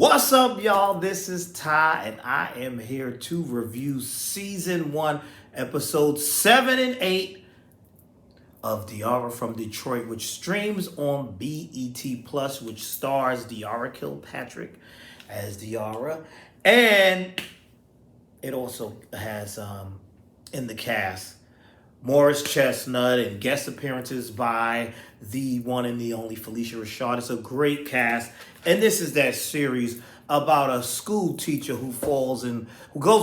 What's up, y'all? This is Ty, and I am here to review Season 1, Episodes 7 and 8 of Diarra from Detroit, which streams on BET Plus, which stars Diarra Kilpatrick as Diarra. And it also has in the cast Morris Chestnut and guest appearances by the one and the only Felicia Rashad. It's a great cast. And this is that series about a school teacher who goes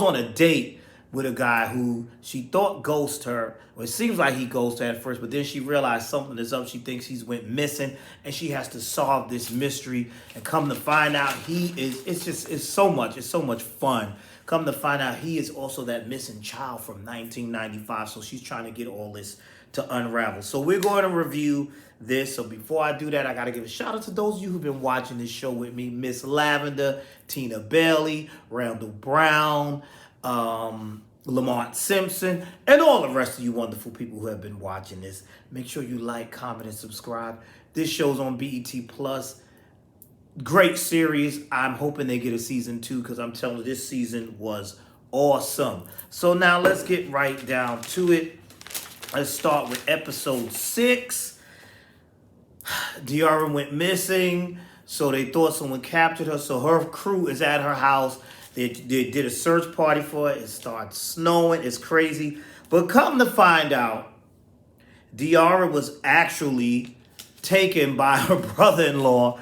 on a date with a guy who she thought ghosted her. Well, it seems like he ghosted her at first, but then she realized something is up. She thinks he's went missing, and she has to solve this mystery. And come to find out, it's so much fun. Come to find out, he is also that missing child from 1995. So she's trying to get all this to unravel. So we're going to review this. So before I do that, I got to give a shout out to those of you who've been watching this show with me. Miss Lavender, Tina Bailey, Randall Brown, Lamont Simpson, and all the rest of you wonderful people who have been watching this. Make sure you like, comment, and subscribe. This show's on BET Plus. Great series. I'm hoping they get a season 2 because I'm telling you, this season was awesome. So now let's get right down to it. Let's start with episode 6. Diarra went missing, so they thought someone captured her. So her crew is at her house. They did a search party for it. It starts snowing. It's crazy. But come to find out, Diarra was actually taken by her brother-in-law,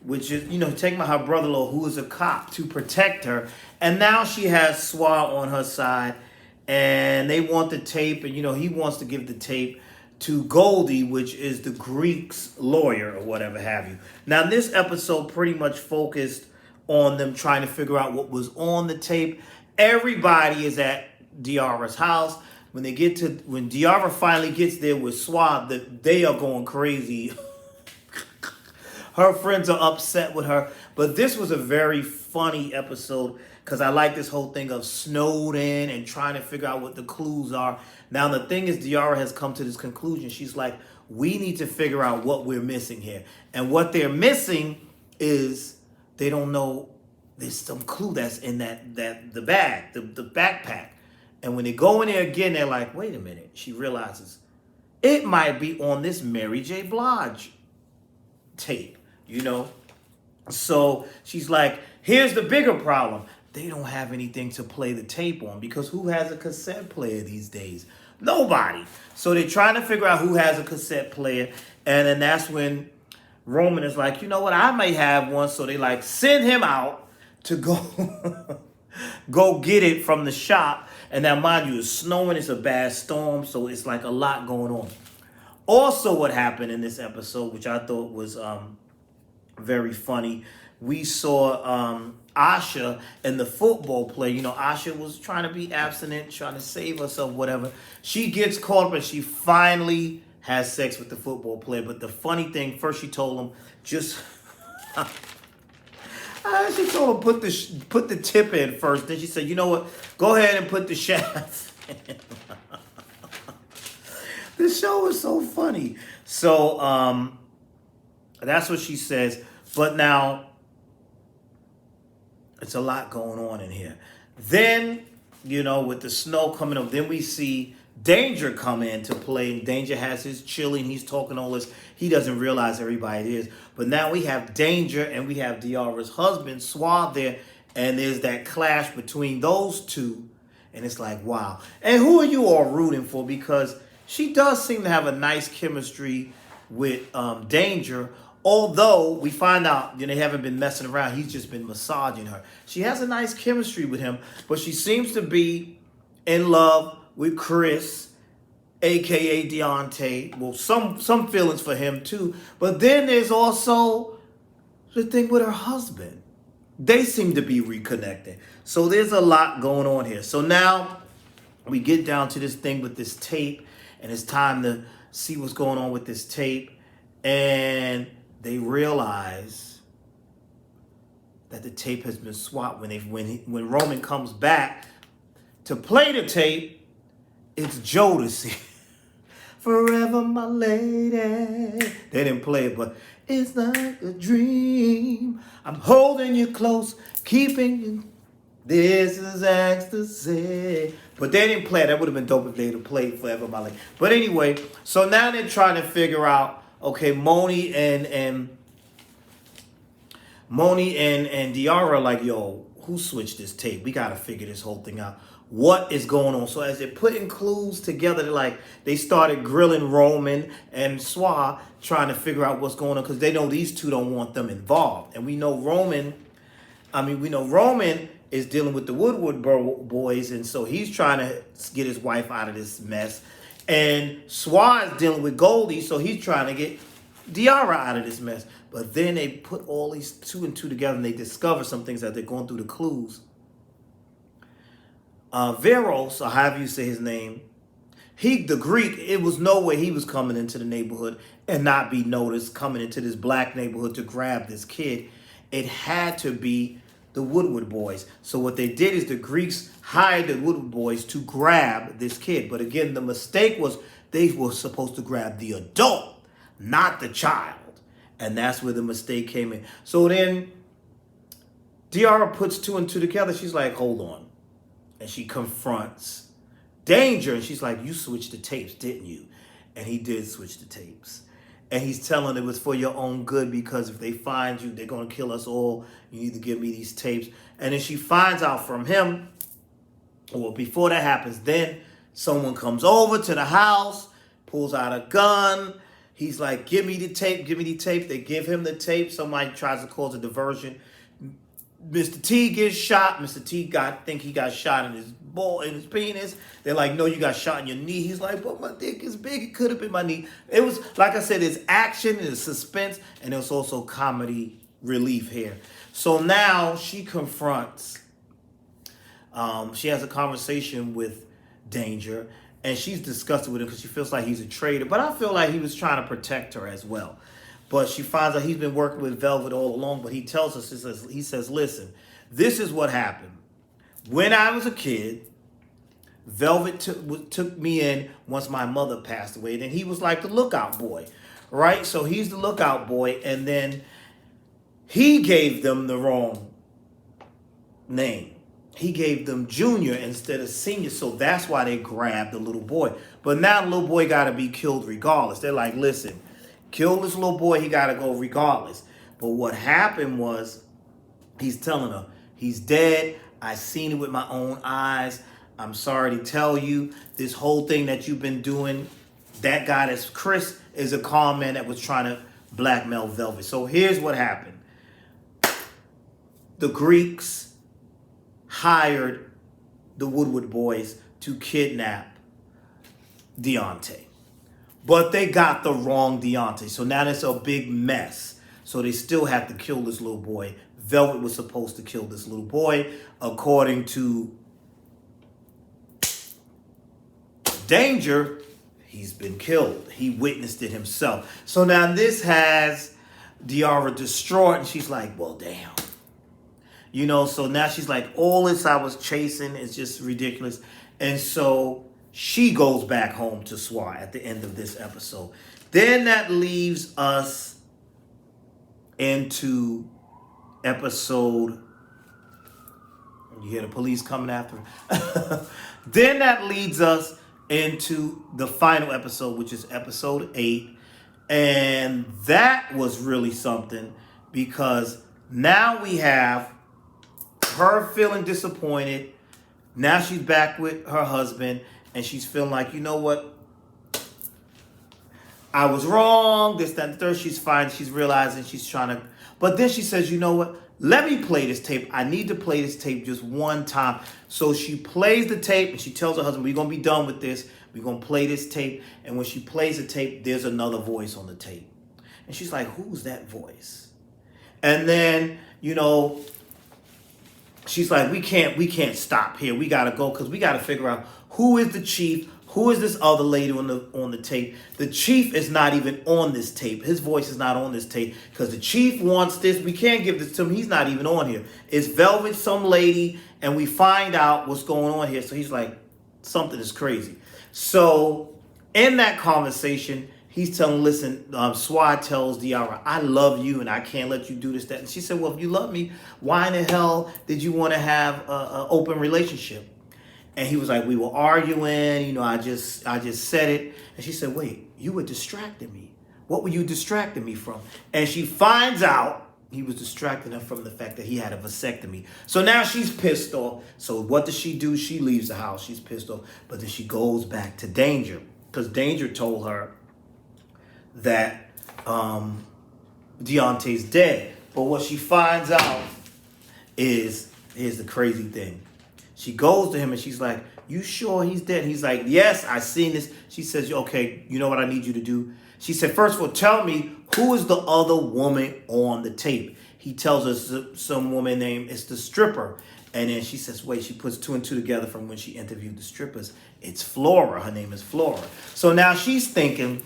which is, taken by her brother-in-law, who is a cop, to protect her. And now she has Swar on her side, and they want the tape, and, he wants to give the tape to Goldie, which is the Greek's lawyer or whatever have you. Now, this episode pretty much focused on them trying to figure out what was on the tape. Everybody is at Diarra's house. When Diarra finally gets there with Swab, they are going crazy. Her friends are upset with her. But this was a very funny episode because I like this whole thing of snowed in and trying to figure out what the clues are. Now, the thing is, Diarra has come to this conclusion. She's like, we need to figure out what we're missing here. And what they're missing is they don't know there's some clue that's in the bag, the backpack. And when they go in there again, they're like, wait a minute. She realizes it might be on this Mary J. Blige tape, So she's like, here's the bigger problem. They don't have anything to play the tape on because who has a cassette player these days? Nobody. So they're trying to figure out who has a cassette player. And then that's when Roman is like, you know what? I may have one. So they send him out to go get it from the shop. And now, mind you, it's snowing. It's a bad storm. So it's a lot going on. Also, what happened in this episode, which I thought was very funny, we saw Asha and the football player. Asha was trying to be abstinent, trying to save herself, whatever. She gets caught up and she finally has sex with the football player. But the funny thing, first she told him, she told him put the tip in first. Then she said, you know what? Go ahead and put the shaft in. This show is so funny. So that's what she says. But now, it's a lot going on in here. Then, with the snow coming up, then we see Danger come in to play. Danger has his chilling. He's talking all this. He doesn't realize everybody is. But now we have Danger and we have Diarra's husband, Swab, there. And there's that clash between those two. And it's like, wow. And who are you all rooting for? Because she does seem to have a nice chemistry with Danger. Although we find out they haven't been messing around. He's just been massaging her. She has a nice chemistry with him. But she seems to be in love with Chris, a.k.a. Deontay. Well, some feelings for him, too. But then there's also the thing with her husband. They seem to be reconnected. So there's a lot going on here. So now we get down to this thing with this tape. And it's time to see what's going on with this tape. And they realize that the tape has been swapped. When Roman comes back to play the tape, it's Jodeci. Forever, my lady. They didn't play it, but it's like a dream. I'm holding you close, keeping you. This is ecstasy. But they didn't play it. That would have been dope if they had played Forever My Life. But anyway, so now they're trying to figure out, okay, Moni and Diarra like, yo, who switched this tape? We gotta figure this whole thing out. What is going on? So as they're putting clues together, they started grilling Roman and Swa, trying to figure out what's going on, because they know these two don't want them involved. And we know Roman is dealing with the Woodward boys, and so he's trying to get his wife out of this mess. And Swa is dealing with Goldie, so he's trying to get Diarra out of this mess. But then they put all these two and two together, and they discover some things as they're going through the clues. Veros, or however you say his name, the Greek, it was no way he was coming into the neighborhood and not be noticed, coming into this black neighborhood to grab this kid. It had to be the Woodward boys. So what they did is the Greeks hired the Woodward boys to grab this kid. But again, the mistake was they were supposed to grab the adult, not the child. And that's where the mistake came in. So then Diarra puts two and two together. She's like, hold on. And she confronts Danger. And she's like, you switched the tapes, didn't you? And he did switch the tapes. And he's telling it was for your own good, because if they find you, they're going to kill us all. You need to give me these tapes. And then she finds out from him, well, before that happens, then someone comes over to the house, pulls out a gun. He's like, give me the tape, give me the tape. They give him the tape. Somebody tries to cause a diversion. Mr. T gets shot. Mr. T think he got shot in his penis. They're like, no, you got shot in your knee. He's like, but my dick is big. It could have been my knee. It was, like I said, it's action, it's suspense, and there's also comedy relief here. So now she confronts, she has a conversation with Danger, and she's disgusted with him because she feels like he's a traitor. But I feel like he was trying to protect her as well. But she finds out he's been working with Velvet all along. But he tells us, he says, listen, this is what happened. When I was a kid, Velvet took me in once my mother passed away. Then he was like the lookout boy, right? So he's the lookout boy. And then he gave them the wrong name. He gave them Junior instead of Senior. So that's why they grabbed the little boy. But now the little boy got to be killed regardless. They're like, listen, kill this little boy, he got to go regardless. But what happened was, he's telling her, he's dead. I seen it with my own eyes. I'm sorry to tell you, this whole thing that you've been doing, that guy that's Chris is a con man that was trying to blackmail Velvet. So here's what happened. The Greeks hired the Woodward boys to kidnap Deontay. But they got the wrong Deontay. So now it's a big mess. So they still have to kill this little boy. Velvet was supposed to kill this little boy. According to Danger, he's been killed. He witnessed it himself. So now this has Diarra distraught. And she's like, well, damn. You know, so now she's like, all this I was chasing is just ridiculous. And so she goes back home to Swa at the end of this episode. Then that leaves us into episode, you hear the police coming after her. Then that leads us into the final episode, which is episode 8. And that was really something, because now we have her feeling disappointed. Now she's back with her husband, and she's feeling like, you know what? I was wrong, this, that, and the third. She's fine. She's realizing she's trying to. But then she says, you know what? Let me play this tape. I need to play this tape just one time. So she plays the tape, and she tells her husband, we're going to be done with this. We're going to play this tape. And when she plays the tape, there's another voice on the tape. And she's like, who's that voice? And then, you know, she's like, we can't stop here. We got to go, because we got to figure out who is the chief. Who is this other lady on the tape? The chief is not even on this tape. His voice is not on this tape, because the chief wants this. We can't give this to him. He's not even on here. It's Velvet, some lady, and we find out what's going on here. So he's like, something is crazy. So in that conversation, he's telling, listen, Swad tells Diarra, I love you and I can't let you do this, that. And she said, well, if you love me, why in the hell did you want to have an open relationship? And he was like, we were arguing, I just said it. And she said, wait, you were distracting me. What were you distracting me from? And she finds out he was distracting her from the fact that he had a vasectomy. So now she's pissed off. So what does she do? She leaves the house. She's pissed off. But then she goes back to Danger. Because Danger told her that Deontay's dead. But what she finds out is, here's the crazy thing. She goes to him and she's like, you sure he's dead? He's like, yes, I seen this. She says, okay, you know what I need you to do? She said, first of all, tell me, who is the other woman on the tape? He tells us some woman named, it's the stripper. And then she says, wait, she puts two and two together from when she interviewed the strippers. It's Flora. Her name is Flora. So now she's thinking,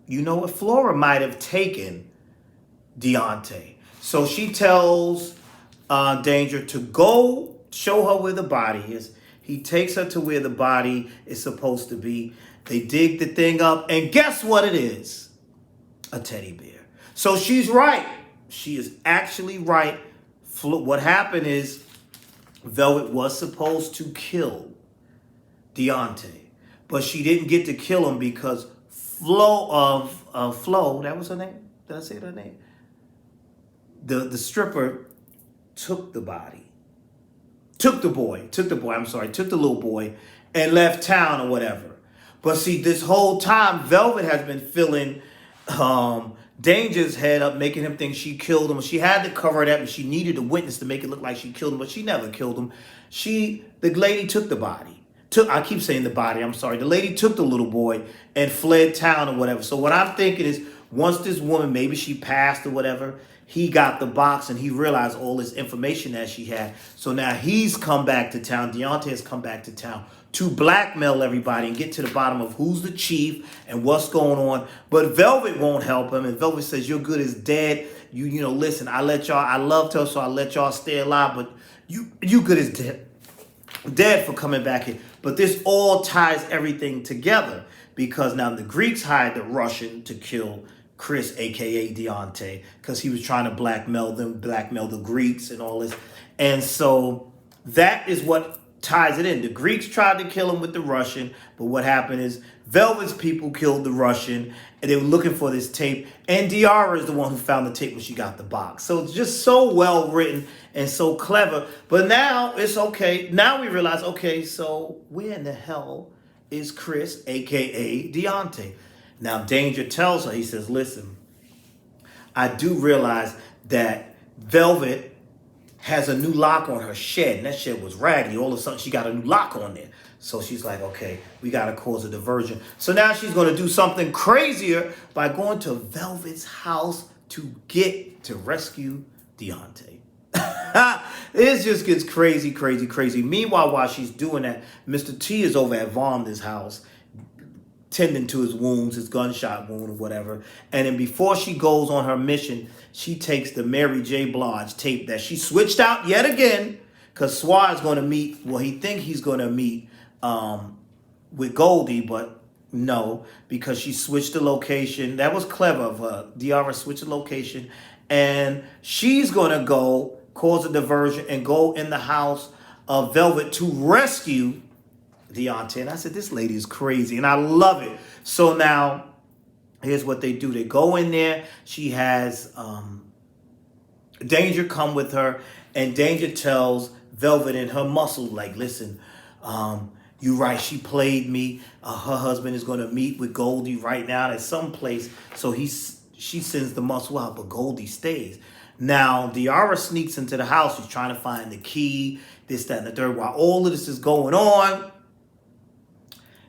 you know what? Flora might have taken Deontay. So she tells Danger to go show her where the body is. He takes her to where the body is supposed to be. They dig the thing up, and guess what it is? A teddy bear. So she's right. She is actually right. What happened is Velvet was supposed to kill Deontay, but she didn't get to kill him because Flo, that was her name? Did I say her name? The stripper took the body. Took the little boy and left town or whatever. But see, this whole time, Velvet has been filling Danger's head up, making him think she killed him. She had to cover it up, and she needed a witness to make it look like she killed him, but she never killed him. The lady took the body. I keep saying the body, I'm sorry. The lady took the little boy and fled town or whatever. So what I'm thinking is, once this woman, maybe she passed or whatever, he got the box and he realized all this information that she had. So now he's come back to town. Deontay has come back to town to blackmail everybody and get to the bottom of who's the chief and what's going on. But Velvet won't help him. And Velvet says, you're good as dead. You know, listen, I loved her, so I let y'all stay alive. But you good as dead for coming back here. But this all ties everything together because now the Greeks hired the Russian to kill Chris, a.k.a. Deontay, because he was trying to blackmail the Greeks and all this. And so that is what ties it in. The Greeks tried to kill him with the Russian, but what happened is Velvet's people killed the Russian, and they were looking for this tape, and Diarra is the one who found the tape when she got the box. So it's just so well written and so clever. But now it's okay. Now we realize, okay, so where in the hell is Chris, a.k.a. Deontay? Now, Danger tells her, he says, listen, I do realize that Velvet has a new lock on her shed, and that shed was raggedy. All of a sudden, she got a new lock on there. So she's like, okay, we got to cause a diversion. So now she's going to do something crazier by going to Velvet's house to rescue Deontay. It just gets crazy, crazy, crazy. Meanwhile, while she's doing that, Mr. T is over at Vonda's house, tending to his wounds, his gunshot wound or whatever. And then before she goes on her mission, she takes the Mary J. Blige tape that she switched out yet again because Swad's going to meet, well, he thinks he's going to meet with Goldie, but no, because she switched the location. That was clever of her. Diarra switched the location, and she's going to go cause a diversion and go in the house of Velvet to rescue Deontay. And I said, this lady is crazy, and I love it. So now, here's what they do. They go in there. She has Danger come with her, and Danger tells Velvet in her muscle, like, listen, you're right, she played me. Her husband is going to meet with Goldie right now at some place. So she sends the muscle out, but Goldie stays. Now, Diarra sneaks into the house. She's trying to find the key, this, that, and the third. While all of this is going on,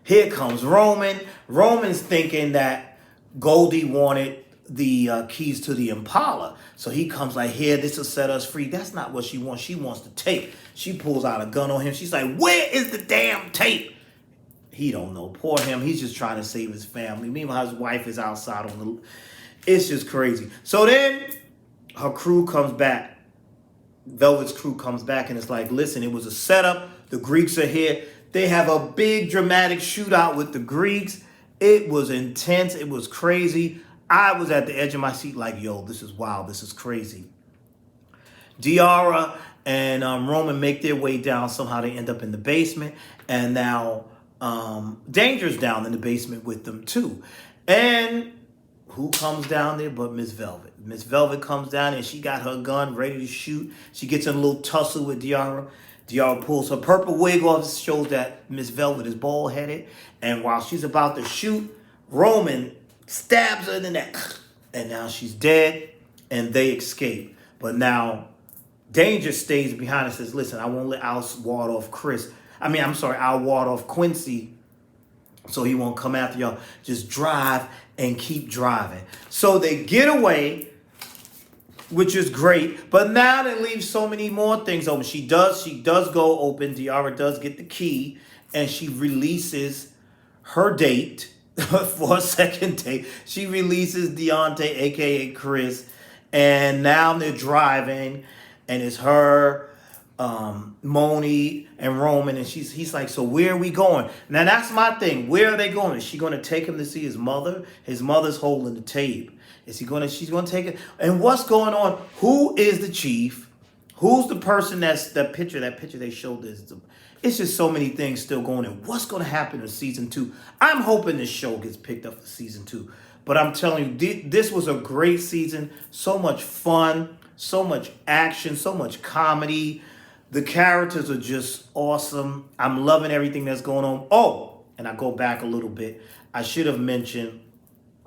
here comes Roman. Roman's thinking that Goldie wanted the keys to the Impala. So he comes like, here, this will set us free. That's not what she wants. She wants the tape. She pulls out a gun on him. She's like, where is the damn tape? He don't know. Poor him. He's just trying to save his family. Meanwhile, his wife is outside on the... It's just crazy. So then her crew comes back. Velvet's crew comes back and it's like, listen, it was a setup. The Greeks are here. They have a big dramatic shootout with the Greeks. It was intense. It was crazy. I was at the edge of my seat like, yo, this is wild. This is crazy. Diarra and Roman make their way down. Somehow they end up in the basement. And now Danger's down in the basement with them too. And who comes down there but Miss Velvet? Miss Velvet comes down and she got her gun ready to shoot. She gets in a little tussle with Diarra. Diarra pulls her purple wig off, shows that Miss Velvet is bald-headed. And while she's about to shoot, Roman stabs her in the neck. And now she's dead, and they escape. But now Danger stays behind and says, listen, I won't let Al ward off I'll ward off Quincy so he won't come after y'all. Just drive and keep driving. So they get away, which is great. But now they leave so many more things open. She does go open. Diarra does get the key, and she releases her date for a second date. She releases Deontay, a.k.a. Chris, and now they're driving, and it's her, Moni, and Roman, and he's like, so where are we going? Now that's my thing. Where are they going? Is she going to take him to see his mother? His mother's holding the tape. She's going to take it. And what's going on? Who is the chief? Who's the person that picture they showed this? It's just so many things still going on. What's going to happen in season 2? I'm hoping this show gets picked up for season 2. But I'm telling you, this was a great season. So much fun, so much action, so much comedy. The characters are just awesome. I'm loving everything that's going on. Oh, and I go back a little bit. I should have mentioned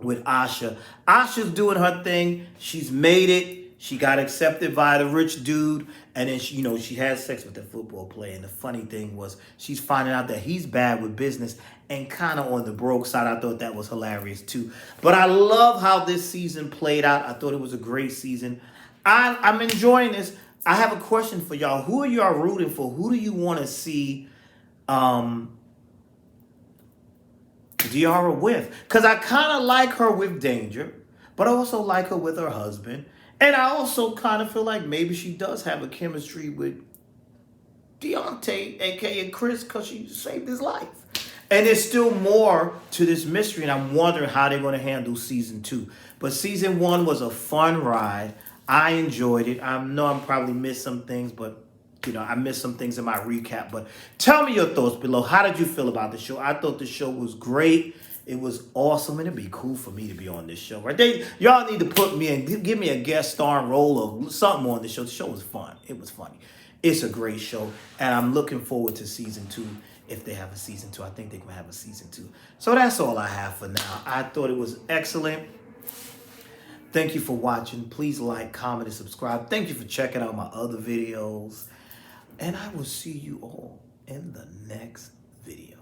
with Asha. Asha's doing her thing. She's made it. She got accepted by the rich dude. And then she had sex with the football player. And the funny thing was she's finding out that he's bad with business and kind of on the broke side. I thought that was hilarious too. But I love how this season played out. I thought it was a great season. I'm enjoying this. I have a question for y'all. Who are y'all rooting for? Who do you want to see Diarra with? Because I kind of like her with Danger, but I also like her with her husband. And I also kind of feel like maybe she does have a chemistry with Deontay, a.k.a. Chris, because she saved his life. And there's still more to this mystery, and I'm wondering how they're going to handle season 2. But season 1 was a fun ride. I enjoyed it. I know I'm probably missed some things, but I missed some things in my recap. But tell me your thoughts below. How did you feel about the show? I thought the show was great. It was awesome, and it'd be cool for me to be on this show, right? Y'all need to put me in, give me a guest starring role or something on the show. The show was fun. It was funny. It's a great show, and I'm looking forward to season 2. If they have a season 2, I think they're gonna have a season 2. So that's all I have for now. I thought it was excellent. Thank you for watching. Please like, comment, and subscribe. Thank you for checking out my other videos. And I will see you all in the next video.